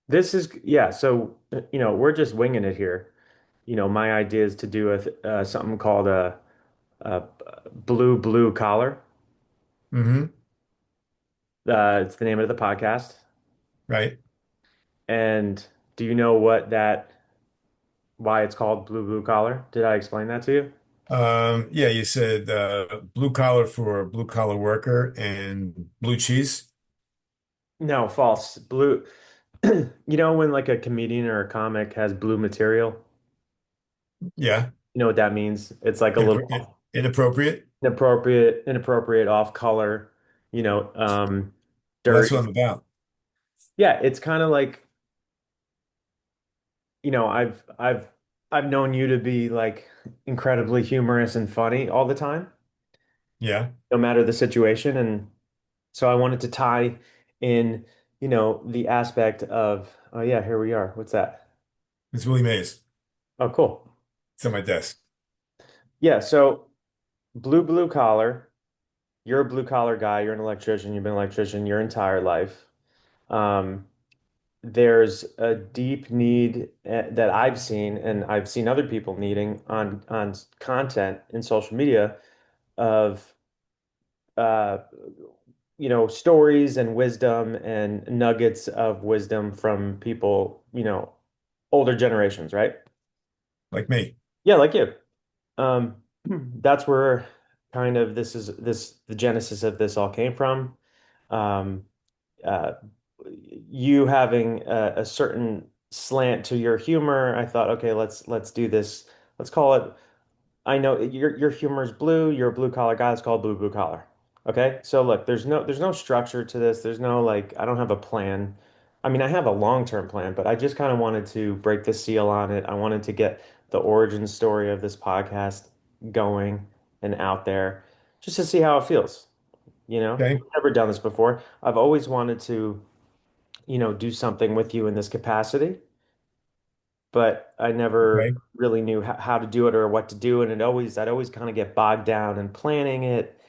This is, yeah, so, we're just winging it here. My idea is to do something called a blue collar. Hmm. It's the name of the podcast. Right. And do you know why it's called blue collar? Did I explain that to you? Yeah, you said blue collar for blue collar worker and blue cheese. No, false. Blue, when like a comedian or a comic has blue material, Yeah. you know what that means? It's like a little Inappropriate. inappropriate off color, you know, um, Well, that's what dirty. I'm about. Yeah, it's kind of like, I've known you to be like incredibly humorous and funny all the time, Yeah. no matter the situation. And so I wanted to tie in, the aspect of, oh yeah, here we are. What's that? It's Willie Mays. Oh, cool. It's on my desk. Yeah, so blue collar. You're a blue collar guy. You're an electrician. You've been an electrician your entire life. Um, there's a deep need that I've seen, and I've seen other people needing on content in social media of uh, stories and wisdom and nuggets of wisdom from people, older generations, right? Like me. Yeah, like you. Um, that's where kind of the genesis of this all came from. Um, uh, you having a certain slant to your humor, I thought, okay, let's do this. Let's call it. I know your humor is blue. You're a blue collar guy. It's called blue collar. Okay, so look, there's no structure to this. There's no like I don't have a plan. I mean, I have a long-term plan, but I just kind of wanted to break the seal on it. I wanted to get the origin story of this podcast going and out there just to see how it feels. Okay. I've never done this before. I've always wanted to, do something with you in this capacity, but I never Okay. really knew how to do it or what to do. And I'd always kind of get bogged down in planning it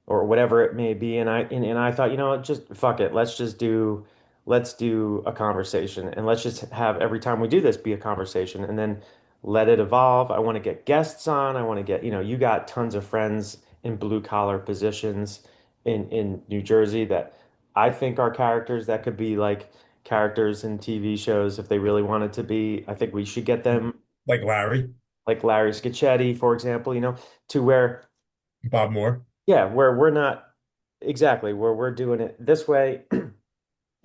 or whatever it may be. And I thought, just fuck it. Let's do a conversation and let's just have every time we do this be a conversation and then let it evolve. I want to get guests on. I want to get, you got tons of friends in blue collar positions in New Jersey that I think are characters that could be like characters in TV shows if they really wanted to be. I think we should get them Like Larry, like Larry Scacchetti, for example, to where Bob Moore. yeah, where we're not exactly where we're doing it this way.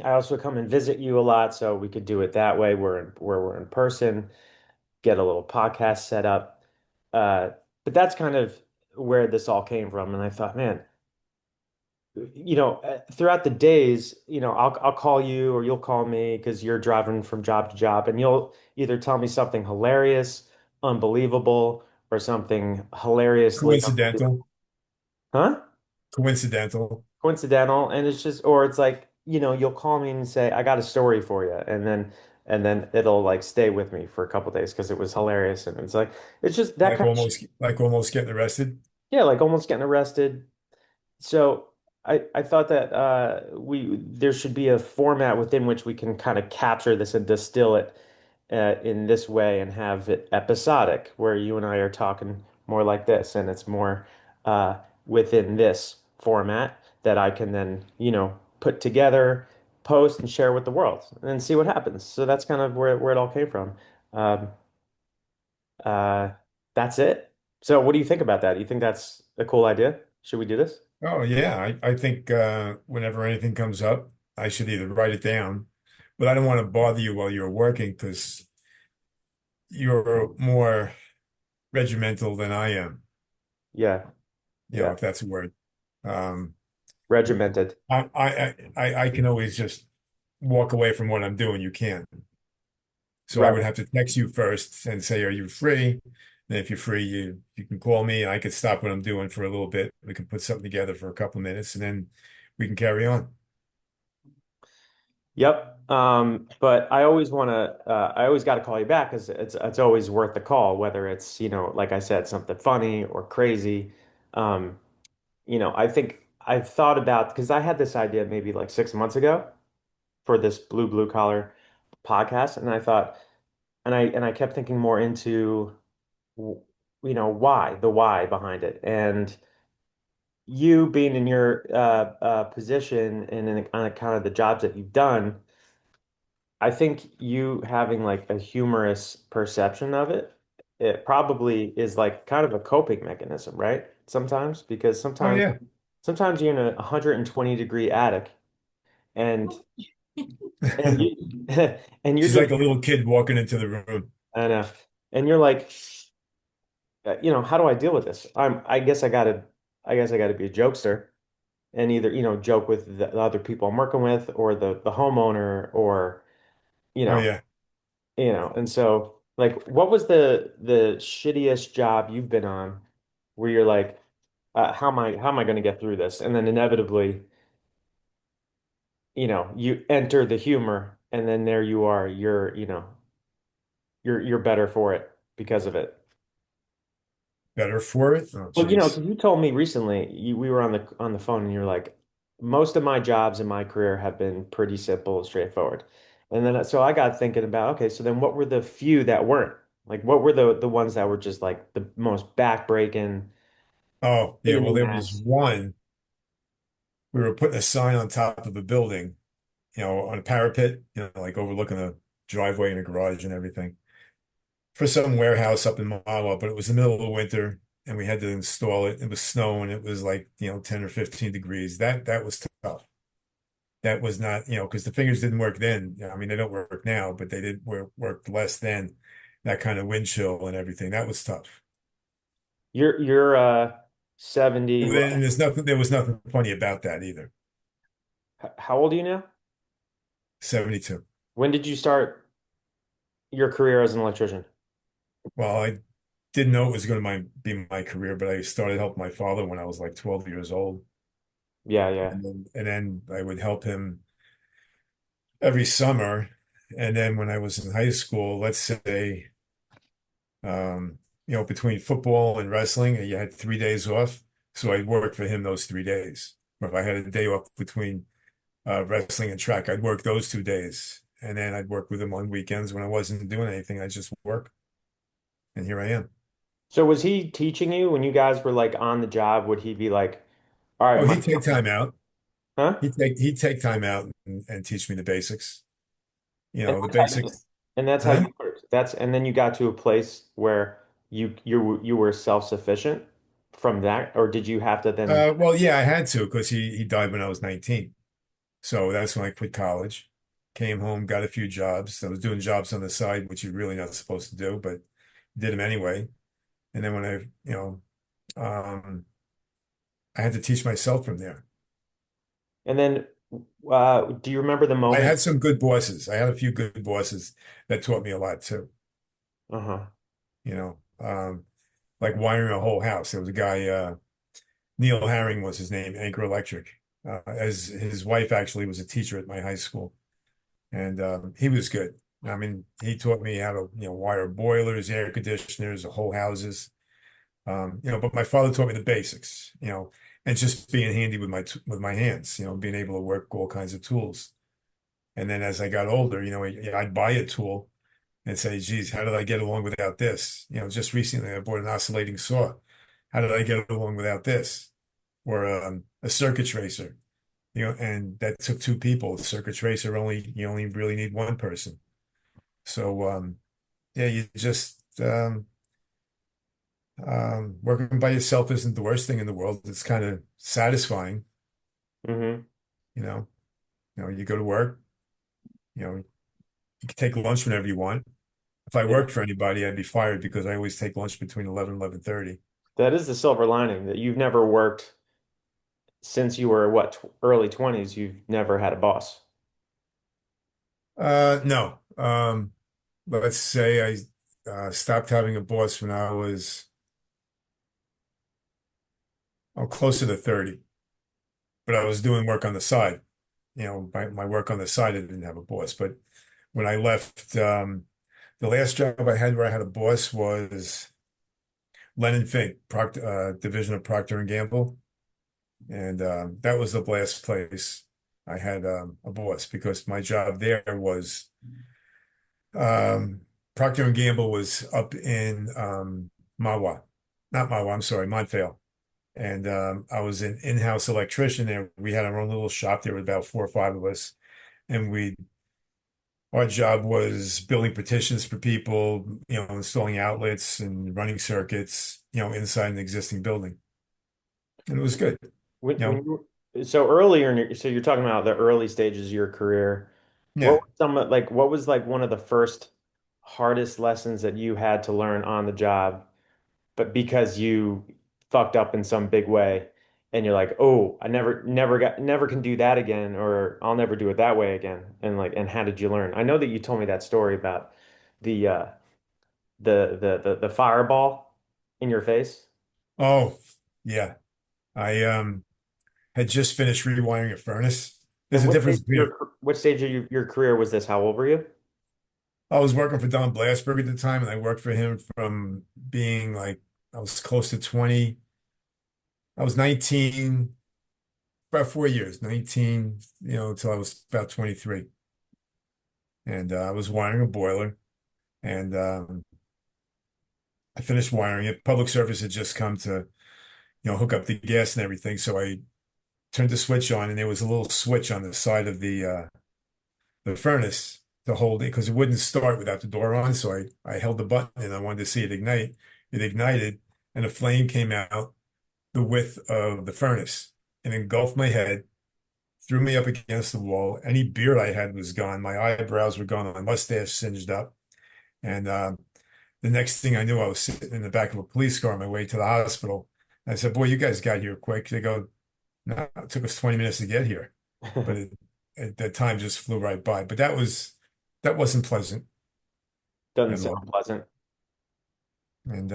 I also come and visit you a lot, so we could do it that way. Where we're in person, get a little podcast set up. Uh, but that's kind of where this all came from. And I thought, man, throughout the days, I'll call you or you'll call me because you're driving from job to job, and you'll either tell me something hilarious, unbelievable, or something hilariously unbelievable. Coincidental. Huh? Coincidental. Coincidental, and it's just, or it's like, you'll call me and say, I got a story for you, and then it'll like stay with me for a couple days because it was hilarious, and it's like it's just that kind of shit. Like almost getting arrested. Yeah, like almost getting arrested. So I thought that we there should be a format within which we can kind of capture this and distill it in this way and have it episodic, where you and I are talking more like this, and it's more within this format that I can then, put together, post, and share with the world, and see what happens. So that's kind of where it all came from. Um, uh, that's it. So what do you think about that? Do you think that's a cool idea? Should we do this? Oh yeah. I think whenever anything comes up, I should either write it down, but I don't want to bother you while you're working because you're more regimental than I am, Yeah, yeah. if that's a word. Um, Regimented. I can always just walk away from what I'm doing. You can't. So I Right. would have to text you first and say, "Are you free?" And if you're free, you can call me. I could stop what I'm doing for a little bit. We can put something together for a couple of minutes, and then we can carry on. Yep. But I always got to call you back because it's always worth the call, whether it's, like I said, something funny or crazy. Um, I think I've thought about because I had this idea maybe like 6 months ago for this blue collar podcast, and I thought, and I kept thinking more into, w- the why behind it, and you being in your position and on account of the jobs that you've done, I think you having like a humorous perception of it, it probably is like kind of a coping mechanism, right? Sometimes, because Oh sometimes yeah. sometimes you're in a 120-degree attic and and you and you're She's just like a little kid walking into the room. I know, and you're like, how do I deal with this? I guess I gotta be a jokester and either, joke with the other people I'm working with or the homeowner or, you Oh know, yeah. and so like what was the shittiest job you've been on where you're like, how am I going to get through this? And then inevitably, you enter the humor and then there you are, you're better for it because of it. Better for it. Oh Well, geez. 'cause you told me recently, we were on the phone, and you're like, most of my jobs in my career have been pretty simple and straightforward. And then so I got thinking about, okay, so then what were the few that weren't? Like, what were the ones that were just like the most backbreaking, Oh pain yeah. in Well, the there was ass? one. We were putting a sign on top of a building, on a parapet, like overlooking a driveway and a garage and everything for some warehouse up in Mahwah, but it was the middle of the winter and we had to install it. It was snowing. It was like, 10 or 15 degrees. That was tough. That was not, because the fingers didn't work then. I mean, they don't work now, but they did work less then. That kind of wind chill and everything. That was tough. You're 70, And there was nothing funny about that either. how old are you now? 72. When did you start your career as an electrician? Well, I didn't know it was going to be my career, but I started helping my father when I was like 12 years old. Yeah, yeah. And then I would help him every summer. And then when I was in high school, let's say, between football and wrestling, you had 3 days off. So I'd work for him those 3 days. Or if I had a day off between wrestling and track, I'd work those 2 days. And then I'd work with him on weekends when I wasn't doing anything. I'd just work. And here I am. So was he teaching you when you guys were like on the job? Would he be like, all right, Oh, my, he'd take time out. huh? He'd take time out and teach me the basics. And The that's how you, basics. and that's how Huh? you worked. And then you got to a place where you were self-sufficient from that, or did you have to then? Well, yeah, I had to because he died when I was 19. So that's when I quit college, came home, got a few jobs. I was doing jobs on the side, which you're really not supposed to do, but did them anyway. And then when I had to teach myself from there. And then, do you remember the I moment? had some good bosses. I had a few good bosses that taught me a lot too. Uh-huh. You know, um, like wiring a whole house. There was a guy, Neil Herring was his name, Anchor Electric. As his wife actually was a teacher at my high school, and he was good. I mean, he taught me how to, wire boilers, air conditioners, whole houses. But my father taught me the basics, and just being handy with my hands, being able to work all kinds of tools. And then as I got older, I'd buy a tool and say, geez, how did I get along without this? Just recently I bought an oscillating saw. How did I get along without this? Or a circuit tracer, and that took two people. The circuit tracer you only really need one person. So yeah, you just working by yourself isn't the worst thing in the world. It's kind of satisfying, Mm-hmm. you know. You go to work, you can take lunch whenever you want. If I Yeah. worked for anybody, I'd be fired because I always take lunch between 11 and 11:30. That is the silver lining that you've never worked since you were what, early 20s. You've never had a boss. No. Let's say I stopped having a boss when I was closer to 30, but I was doing work on the side. My work on the side, I didn't have a boss. But when I left, the last job I had where I had a boss was Lennon Fink, division of Procter and Gamble, and that was the last place I had a boss because my job there was Procter and Gamble was up in Mawa, not Mawa, I'm sorry, Montvale. And I was an in-house electrician there. We had our own little shop. There were about four or five of us, and our job was building partitions for people, installing outlets and running circuits, inside an existing building. And it was good. When, You when know, you so earlier in so you're talking about the early stages of your career. What yeah. were what was like one of the first hardest lessons that you had to learn on the job, but because you fucked up in some big way and you're like, oh, I never can do that again, or I'll never do it that way again. And how did you learn? I know that you told me that story about the the fireball in your face. Oh, yeah. I had just finished rewiring a furnace. There's And a difference between what stage of your career was this? How old were you? I was working for Don Blasberg at the time, and I worked for him from being like I was close to 20. I was 19, about 4 years, 19, until I was about 23. And I was wiring a boiler, and I finished wiring it. Public service had just come to, hook up the gas and everything. So I turned the switch on, and there was a little switch on the side of the furnace to hold it because it wouldn't start without the door on. So I held the button and I wanted to see it ignite. It ignited, and a flame came out the width of the furnace and engulfed my head, threw me up against the wall. Any beard I had was gone. My eyebrows were gone. My mustache singed up. And the next thing I knew, I was sitting in the back of a police car on my way to the hospital. I said, "Boy, you guys got here quick." They go, "No, it took us 20 minutes to get here." But that time just flew right by. But that wasn't pleasant Doesn't at all. sound pleasant. And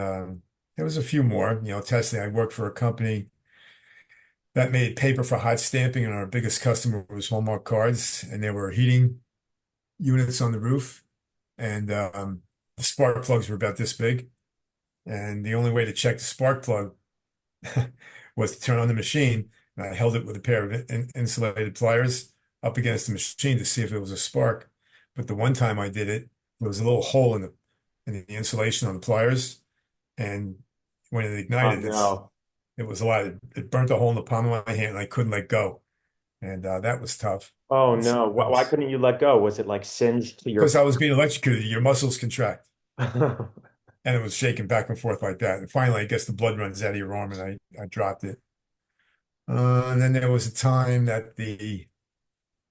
there was a few more, testing. I worked for a company that made paper for hot stamping, and our biggest customer was Hallmark Cards, and there were heating units on the roof, and the spark plugs were about this big, and the only way to check the spark plug was to turn on the machine, and I held it with a pair of insulated pliers up against the machine to see if it was a spark. But the one time I did it, there was a little hole in the insulation on the pliers, and when it Oh ignited, no. it was a lot. It burnt a hole in the palm of my hand, and I couldn't let go, and that was tough. Oh That's no. Why else couldn't you let go? Was it like singed to your because I was being electrocuted. Your muscles contract, and it was shaking back and forth like that. And finally, I guess the blood runs out of your arm, and I dropped it. And then there was a time that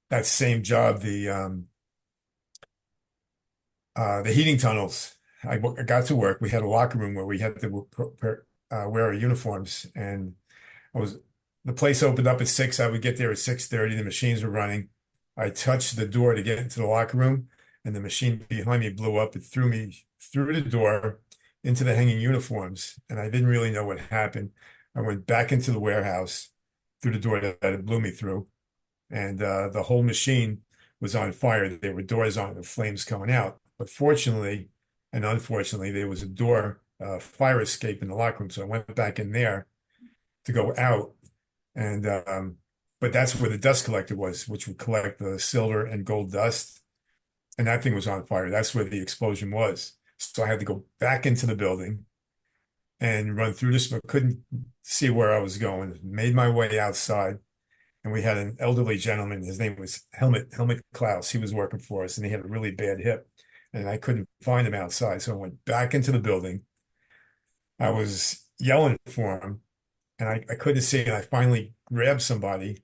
that same job, the heating tunnels. I got to work. We had a locker room where we had to wear our uniforms, and I was the place opened up at 6. I would get there at 6:30. The machines were running. I touched the door to get into the locker room, and the machine behind me blew up. It threw me through the door into the hanging uniforms, and I didn't really know what happened. I went back into the warehouse through the door that it blew me through, and the whole machine was on fire. There were doors on it, and flames coming out. But fortunately and unfortunately, there was a door, fire escape in the locker room. So I went back in there to go out, and but that's where the dust collector was, which would collect the silver and gold dust. And that thing was on fire. That's where the explosion was. So I had to go back into the building and run through the smoke. Couldn't see where I was going. Made my way outside, and we had an elderly gentleman. His name was Helmut Klaus. He was working for us, and he had a really bad hip, and I couldn't find him outside. So I went back into the building. I was yelling for him, and I couldn't see. And I finally grabbed somebody,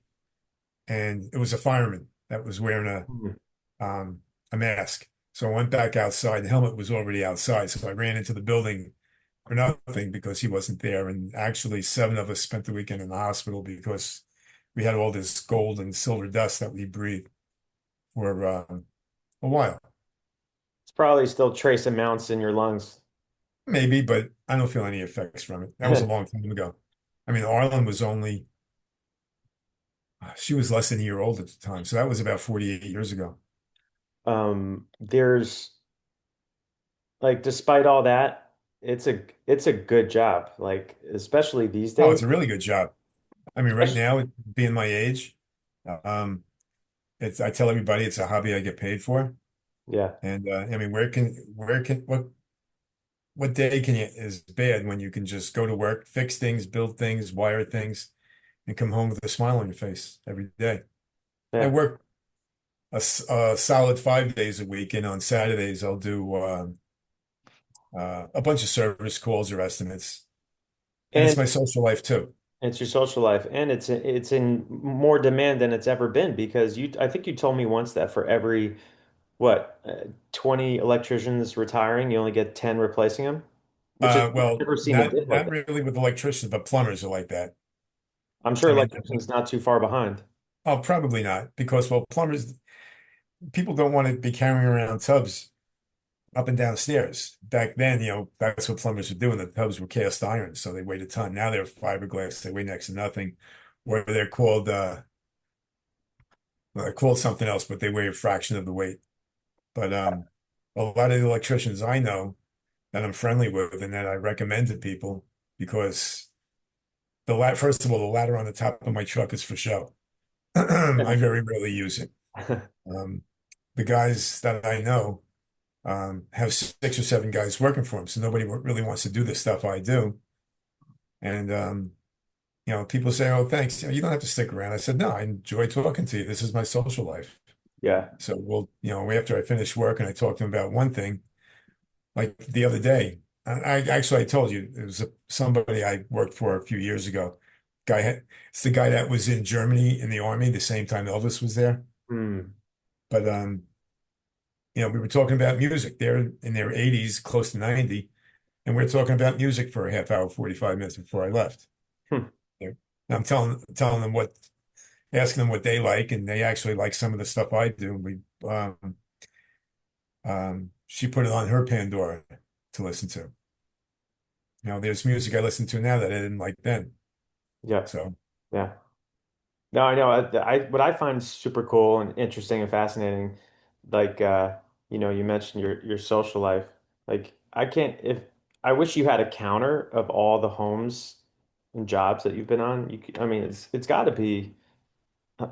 and it was a fireman that was wearing a mask. So I went back outside. The helmet was already outside, so I ran into the building for nothing because he wasn't there. And actually, seven of us spent the weekend in the hospital because we had all this gold and silver dust that we breathed for a while. It's probably still trace amounts in your lungs. Maybe, but I don't feel any effects from it. That was a long time ago. I mean, Arlen was only, she was less than a year old at the time. So that was about 48 years ago. There's like despite all that, it's a good job. Like especially these Oh, days. it's a really good job. I mean, right Especially, now, being my age, um, I tell everybody it's a hobby I get paid for. Yeah. And I mean, what day can you is bad when you can just go to work, fix things, build things, wire things, and come home with a smile on your face every day. I Yeah. work a solid 5 days a week, and on Saturdays I'll do a bunch of service calls or estimates, and it's And my social life too. it's your social life, and it's in more demand than it's ever been because I think you told me once that for every what 20 electricians retiring, you only get 10 replacing them, which is I've Well, never seen a not dip like not that. really with electricians, but plumbers are like that. I'm sure I mean, electricians not too far behind. oh, probably not because well, plumbers people don't want to be carrying around tubs up and down stairs. Back then, that's what plumbers were doing. The tubs were cast iron, so they weighed a ton. Now they're fiberglass, they weigh next to nothing, or they're called something else, but they weigh a fraction of the weight. But a lot of the electricians I know that I'm friendly with and that I recommend to people because first of all, the ladder on the top of my truck is for show. I very rarely use it. Um, the guys that I know have 6 or 7 guys working for them, so nobody really wants to do the stuff I do. And people say, "Oh, thanks. You don't have to stick around." I said, "No, I enjoy talking to you. This is my social life." Yeah. So after I finish work and I talk to them about one thing, like the other day, I told you it was somebody I worked for a few years ago. It's the guy that was in Germany in the army the same time Elvis was there. Hmm. But we were talking about music. They're in their 80s, close to 90, and we are talking about music for a half hour, 45 minutes before I left. Hmm. Yeah. And I'm telling them asking them what they like, and they actually like some of the stuff I do. She put it on her Pandora to listen to. There's music I listen to now that I didn't like then. Yeah. So, Yeah. No, I know. What I find super cool and interesting and fascinating, like you mentioned your social life. Like I can't if I wish you had a counter of all the homes and jobs that you've been on. I mean, it's got to be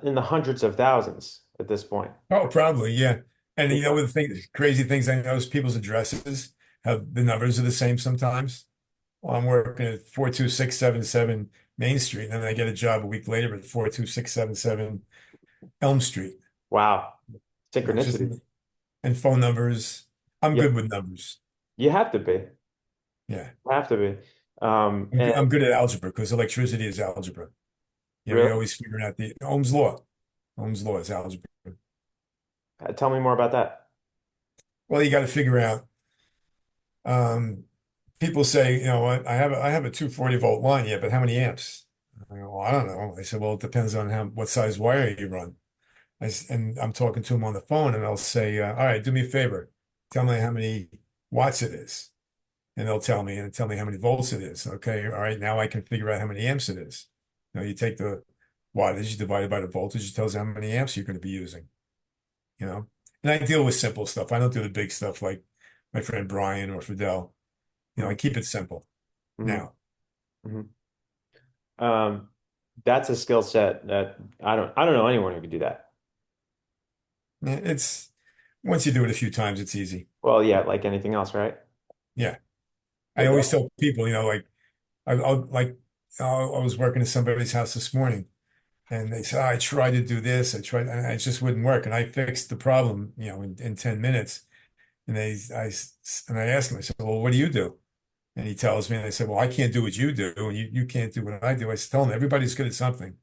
in the hundreds of thousands at this point. oh, probably, yeah. And You know? with crazy things I notice, people's addresses, how the numbers are the same sometimes. Well, I'm working at 42677 Main Street, and then I get a job a week later at 42677 Elm Street. Wow. It's just Synchronicity. and phone numbers. I'm Yeah, good with numbers. you have to be. Yeah. Have to be. I'm And good, I'm good at algebra because electricity is algebra. really, You're always figuring out the Ohm's law. Ohm's law is algebra. tell me more about that. Well, you got to figure out. Um, People say, what, I have a 240-volt line, yeah, but how many amps? I go, well, I don't know. I said, well, it depends on what size wire you run. And I'm talking to them on the phone, and I'll say, all right, do me a favor, tell me how many watts it is, and they'll tell me how many volts it is. Okay, all right, now I can figure out how many amps it is. You take the wattage divided by the voltage, it tells you how many amps you're going to be using. you know. And I deal with simple stuff. I don't do the big stuff like my friend Brian or Fidel. I Mhm, keep it simple mhm, now. mhm. Um, that's a skill set that I don't know anyone who could do that. Yeah, it's once you do it a few times, it's easy. Well, yeah, like anything else, right? Yeah. I But always that, tell people, like I was working at somebody's house this morning and they said, I tried to do this. I tried, and it just wouldn't work. And I fixed the problem, in 10 minutes. And and I asked him, I said, well, what do you do? And he tells me, and I said, well, I can't do what you do, and you can't do what I do. I said, tell him everybody's good at something.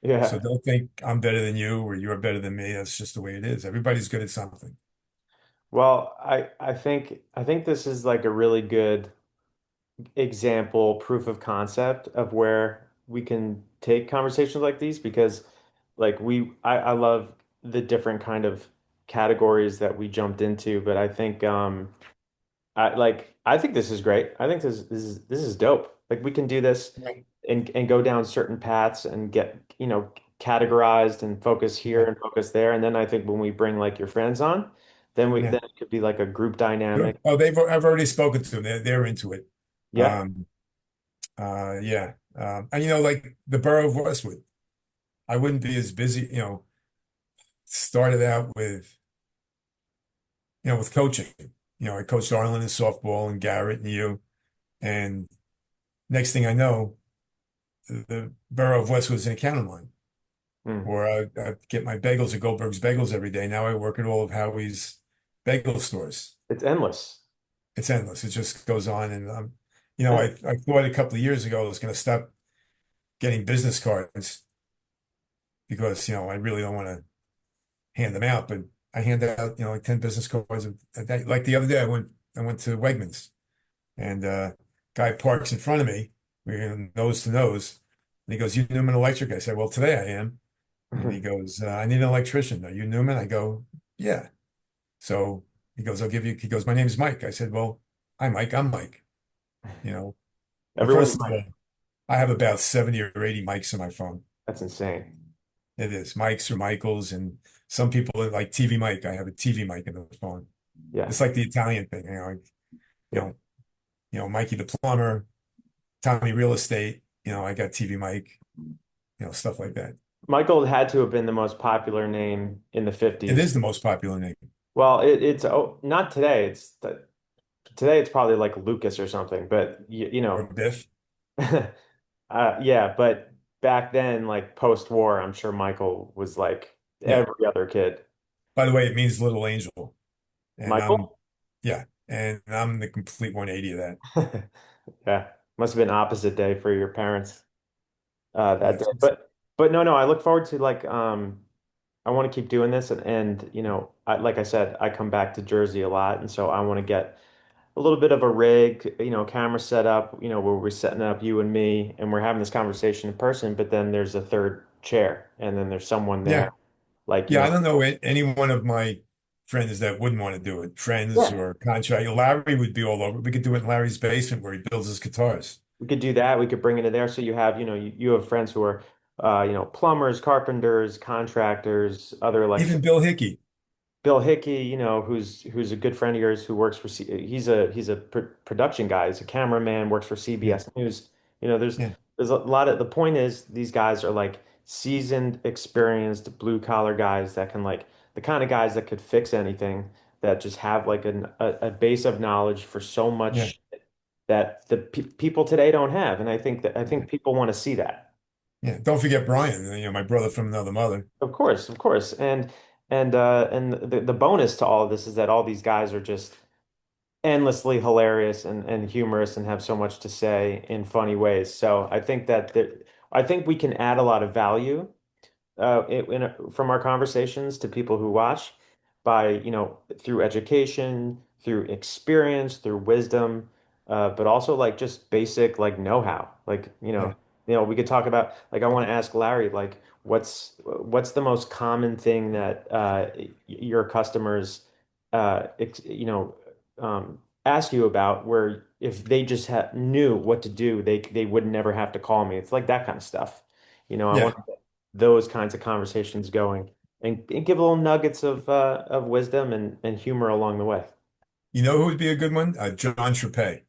So yeah. don't think I'm better than you or you're better than me. That's just the way it is. Everybody's good at something. Well, I think this is like a really good example, proof of concept of where we can take conversations like these because like I love the different kind of categories that we jumped into, but I think this is great. I think this is dope. Like we can do this Right. and go down certain paths and get, categorized and focus here Yeah. and focus there. And then I think when we bring like your friends on, then Yeah. it could be like a group dynamic. Good. Oh, I've already spoken to them. They're into it. Yeah. Um, yeah. And like the borough of Westwood, I wouldn't be as busy, started out with with coaching. I coached Arlen in softball and Garrett and you. And next thing I know, the borough of Westwood is an account of mine. Hmm. Or I get my bagels at Goldberg's Bagels every day. Now I work at all of Howie's bagel stores. It's endless. It's endless. It just goes on. And Yeah. I thought a couple of years ago I was going to stop getting business cards because I really don't want to hand them out. But I hand out like 10 business cards a day. Like the other day, I went to Wegmans and guy parks in front of me. We're nose to nose, and he goes, "You Newman Electric?" I said, "Well, today I am." And he goes, "I need an electrician. Are you Newman?" I go, "Yeah." So he goes, "I'll give you." He goes, "My name's Mike." I said, "Well, hi, Mike. I'm Mike." You know, well, Everyone's first of like, all, I have about 70 or 80 mics on my phone. that's insane. It is Mike's or Michael's, and some people like TV mic. I have a TV mic in the phone. Yeah. It's like the Italian thing, you Yep. know, Mikey the plumber, Tommy real estate. I got TV mic, stuff like that. Michael had to have been the most popular name in the It 50s. is the most popular name, Well, it's not today. Today it's probably like Lucas or something, but or Biff. yeah, but back then, like post-war, I'm sure Michael was like Yeah. every other kid. By the way, it means little angel, and Michael? yeah, and I'm the complete 180 of that. Yeah, must have been opposite day for your parents Yeah, that day. But no, I look forward to like I want to keep doing this and like I said, I come back to Jersey a lot, and so I want to get a little bit of a rig, camera set up, where we're setting up you and me, and we're having this conversation in person, but then there's a third chair, and then there's someone there, yeah, like, yeah. I don't know any one of my friends that wouldn't want to do it. Friends yeah, or contract. Larry would be all over. We could do it in Larry's basement where he builds his guitars. we could do that. We could bring it in there. So you have, you have friends who are, plumbers, carpenters, contractors, other Even electric. Bill Hickey. Bill Hickey, who's a good friend of yours who works for he's a production guy. He's a cameraman, works for Yeah, CBS News. You know, yeah, there's a lot of the point is these guys are like seasoned, experienced blue collar guys that can like the kind of guys that could fix anything that just have like a base of knowledge for so yeah, much that the pe people today don't have. And I think people want to see that. yeah. Don't forget Brian. My brother from another mother. Of course, of course. And the bonus to all of this is that all these guys are just endlessly hilarious and humorous and have so much to say in funny ways. So I think we can add a lot of value from our conversations to people who watch by, through education, through experience, through wisdom, but also like just basic like know-how. Like, Yeah, we could talk about like I want to ask Larry like what's the most common thing that your customers ask you about where if they just ha knew what to do, they would never have to call me. It's like that kind of stuff. I yeah. want those kinds of conversations going and give little nuggets of wisdom and humor along the way. You know who would be a good one? John Trapet.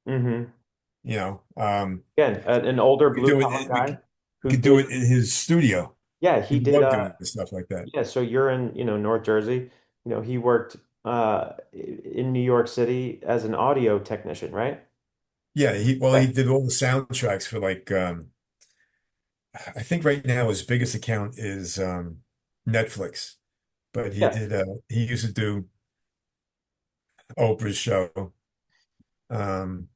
Hmm. You know, Again, an older we could blue do collar it. We guy could, we who could do did, it in his studio. yeah, He he did, loved doing stuff like that. yeah, so you're in, North Jersey, he worked in New York City as an audio technician, right? Yeah, he Right. did all the soundtracks for like I think right now his biggest account is Netflix, but Yeah. he used to do Oprah's show, um,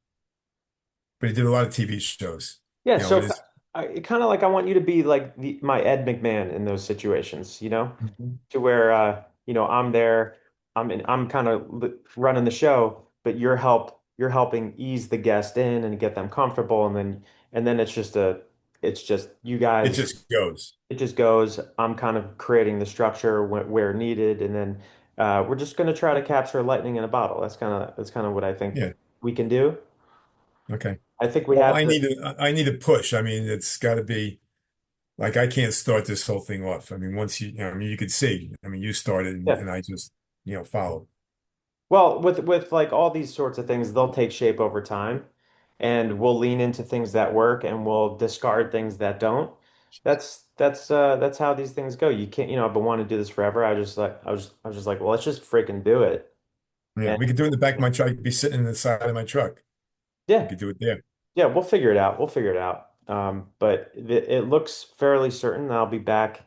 but he did a lot of TV shows. Yeah, You know, it so is. kind of like I want you to be like my Ed McMahon in those situations, Mhm. to where I'm there, I'm kind of running the show, but you're helping ease the guest in and get them comfortable, and then it's just you It guys. just goes. It just goes. I'm kind of creating the structure where needed, and then we're just going to try to capture lightning in a bottle. That's kind of what I think Yeah. we can do. Okay. I think we Well, have the I need a push. I mean, it's got to be like I can't start this whole thing off. I mean, I mean, you could see. I mean, you started yeah. and I just followed. Well, with like all these sorts of things, they'll take shape over time, and we'll lean into things that work, and we'll discard things that don't. that's how these things go. You can't, I've been wanting to do this forever. I was just like, well, let's just freaking do it. Yeah, And we could do it in the back of my truck. Be sitting in the side of my truck. We yeah, could do it there. yeah, we'll figure it out. We'll figure it out. But it looks fairly certain that I'll be back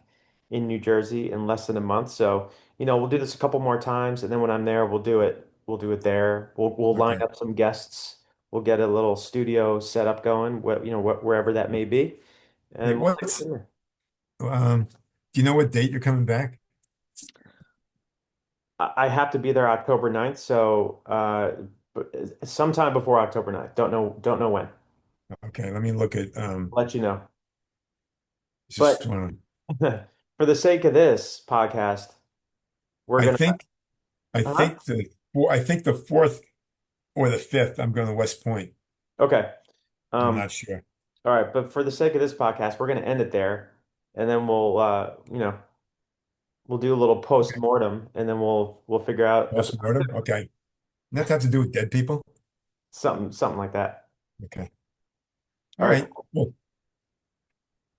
in New Jersey in less than a month. So, we'll do this a couple more times, and then when I'm there, we'll do it. We'll do it there. We'll line Okay. up some guests. We'll get a little studio setup going, wherever that may be, Yeah, and we'll take it from there. um, do you know what date you're coming back? I have to be there October 9th, so sometime before October 9th. Don't know when. Okay, let me look at, Let you know. But just want for the sake of this podcast, we're I gonna. think, Huh? I think the fourth or the fifth, I'm going to West Point. Okay. I'm Um, not sure. all right, but for the sake of this podcast, we're gonna end it there, and then we'll do a little Okay. post-mortem, and then we'll figure out Postmortem. Okay. Does that have to do with dead people? something like that. Okay. All All right, right. cool. Well,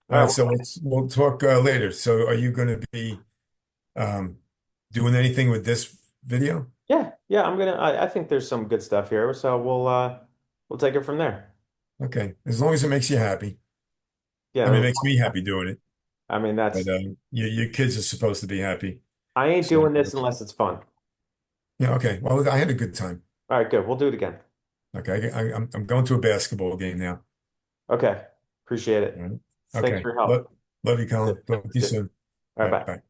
All right, so well, we'll talk later. So are you going to be um, doing anything with this video? yeah, yeah, I think there's some good stuff here, so we'll take it from there. Okay. As long as it makes you happy. I mean, Yeah, it makes me happy doing it, I mean but that's your kids are supposed to be happy. I ain't So doing this unless it's fun. yeah, okay. Well, I had a good time. All right, good. We'll do it again. Okay, I'm going to a basketball game now. Okay. Appreciate All it. right. Thanks Okay. for your help. Love you, That's Colin. it. Talk to you That's it. soon. All All right, right. bye. Bye.